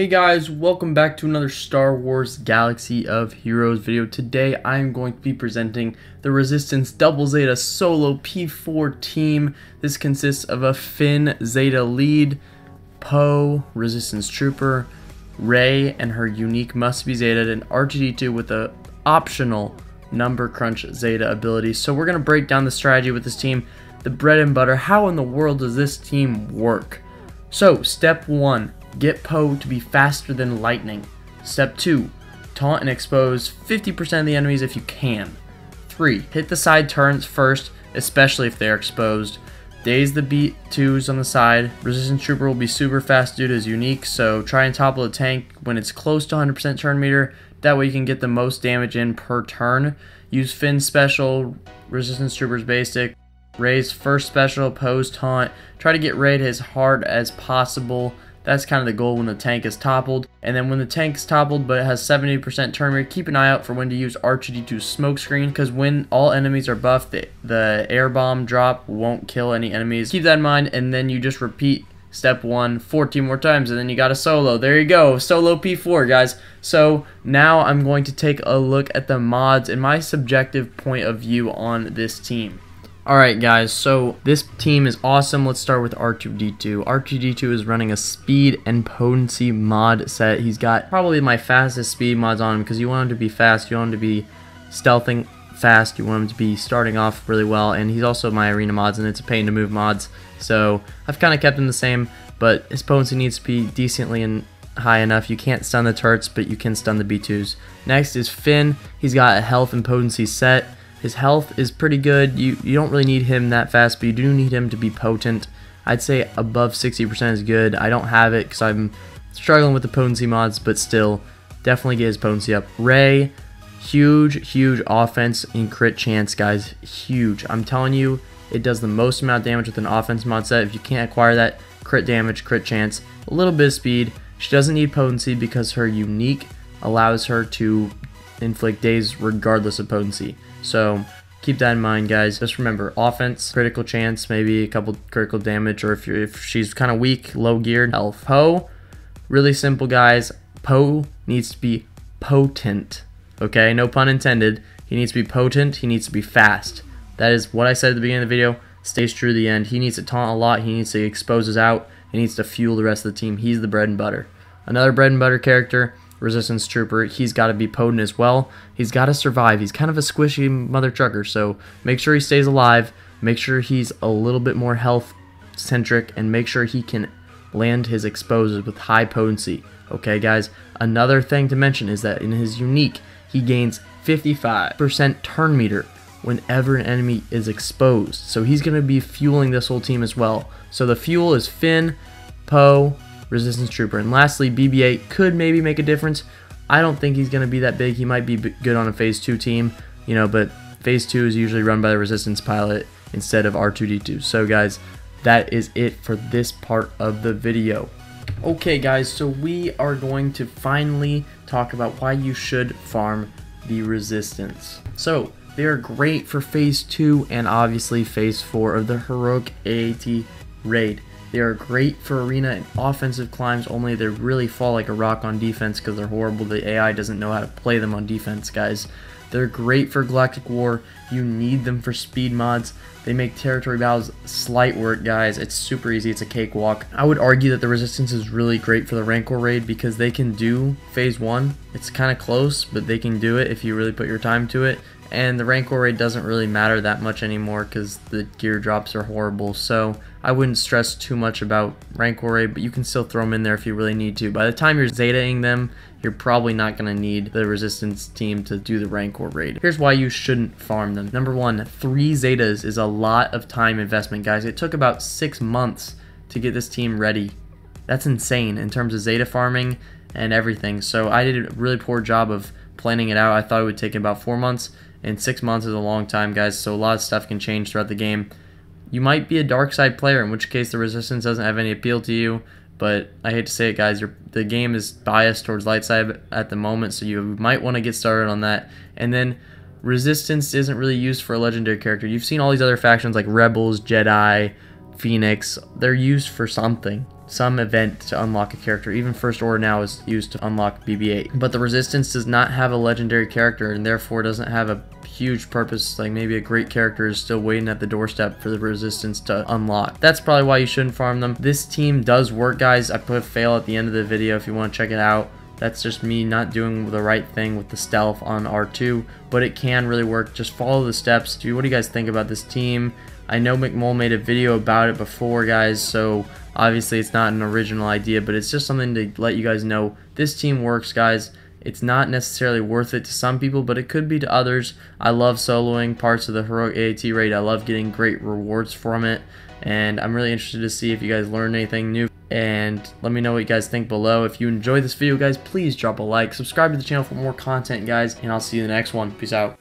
Hey guys, welcome back to another Star Wars Galaxy of Heroes video. Today I am going to be presenting the Resistance Double Zeta Solo P4 team. This consists of a Finn Zeta lead, Poe, Resistance Trooper, Rey and her unique must-be Zeta, and R2-D2 with a optional number crunch Zeta ability. So we're going to break down the strategy with this team, the bread and butter. How in the world does this team work? So step 1. Get Poe to be faster than lightning. Step 2. Taunt and expose 50% of the enemies if you can. 3. Hit the side turrets first, especially if they are exposed. Daze the B2s on the side. Resistance Trooper will be super fast due to his unique, so try and topple the tank when it's close to 100% turn meter. That way you can get the most damage in per turn. Use Finn's special, Resistance Trooper's basic, Rey's first special, Poe's taunt. Try to get Rey as hard as possible. That's kind of the goal when the tank is toppled. And then when the tank is toppled but it has 70% turn rate, keep an eye out for when to use R2-D2's smoke screen, because when all enemies are buffed, the air bomb drop won't kill any enemies. Keep that in mind, and then you just repeat step 1 14 more times, and then you got a solo. There you go, solo P4, guys. So now I'm going to take a look at the mods and my subjective point of view on this team. Alright guys, so this team is awesome. Let's start with R2-D2. R2-D2 is running a speed and potency mod set. He's got probably my fastest speed mods on him, because you want him to be fast, you want him to be stealthing fast, you want him to be starting off really well, and he's also my arena mods, and it's a pain to move mods. So I've kind of kept him the same, but his potency needs to be decently and high enough. You can't stun the turrets, but you can stun the B2s. Next is Finn. He's got a health and potency set. His health is pretty good. You don't really need him that fast, but you do need him to be potent. I'd say above 60% is good. I don't have it because I'm struggling with the potency mods, but still, definitely get his potency up. Rey, huge offense and crit chance, guys. Huge. I'm telling you, it does the most amount of damage with an offense mod set. If you can't acquire that, crit damage, crit chance, a little bit of speed. She doesn't need potency because her unique allows her to inflict daze regardless of potency. So keep that in mind, guys. Just remember, offense, critical chance, maybe a couple critical damage, or if she's kind of weak, low geared, health. Poe, really simple, guys. Poe needs to be potent. Okay, no pun intended. He needs to be potent. He needs to be fast. That is what I said at the beginning of the video. Stays true to the end. He needs to taunt a lot. He needs to expose us out. He needs to fuel the rest of the team. He's the bread and butter. Another bread and butter character, Resistance Trooper. He's got to be potent as well. He's got to survive. He's kind of a squishy mother trucker, so make sure he stays alive. Make sure he's a little bit more health centric, and make sure he can land his exposes with high potency. Okay, guys. Another thing to mention is that in his unique, he gains 55% turn meter whenever an enemy is exposed. So he's going to be fueling this whole team as well. So the fuel is Finn, Poe, Resistance Trooper, and lastly BB-8 could maybe make a difference. I don't think he's going to be that big. He might be good on a phase 2 team, you know, but phase 2 is usually run by the Resistance pilot instead of R2-D2. So guys, that is it for this part of the video. Okay guys, so we are going to finally talk about why you should farm the Resistance. So they are great for phase 2 and obviously phase 4 of the heroic AAT raid. They are great for arena and offensive climbs, only they really fall like a rock on defense because they're horrible. The AI doesn't know how to play them on defense, guys. They're great for Galactic War. You need them for speed mods. They make territory battles slight work, guys. It's super easy. It's a cakewalk. I would argue that the Resistance is really great for the Rancor raid because they can do phase 1. It's kind of close, but they can do it if you really put your time to it. And the Rancor raid doesn't really matter that much anymore because the gear drops are horrible. So I wouldn't stress too much about Rancor raid, but you can still throw them in there if you really need to. By the time you're Zetaing them, you're probably not going to need the Resistance team to do the Rancor raid. Here's why you shouldn't farm them. Number 1, 3 Zetas is a lot of time investment, guys. It took about 6 months to get this team ready. That's insane in terms of Zeta farming and everything. So I did a really poor job of planning it out. I thought it would take about 4 months. And 6 months is a long time, guys, so a lot of stuff can change throughout the game. You might be a dark side player, in which case the Resistance doesn't have any appeal to you, but I hate to say it, guys, the game is biased towards light side at the moment, so you might want to get started on that. And then Resistance isn't really used for a legendary character. You've seen all these other factions like Rebels, Jedi, Phoenix. They're used for something. some event to unlock a character. Even First Order now is used to unlock BB-8. But the Resistance does not have a legendary character and therefore doesn't have a huge purpose. Like maybe a great character is still waiting at the doorstep for the Resistance to unlock. That's probably why you shouldn't farm them. This team does work, guys. I put a fail at the end of the video if you want to check it out. That's just me not doing the right thing with the stealth on R2, but it can really work. Just follow the steps. Dude, what do you guys think about this team? I know McMull made a video about it before, guys, so obviously it's not an original idea, but it's just something to let you guys know this team works, guys. It's not necessarily worth it to some people, but it could be to others. I love soloing parts of the Heroic AAT raid. I love getting great rewards from it, and I'm really interested to see if you guys learned anything new. And let me know what you guys think below. If you enjoyed this video, guys, please drop a like, subscribe to the channel for more content, guys, and I'll see you in the next one. Peace out.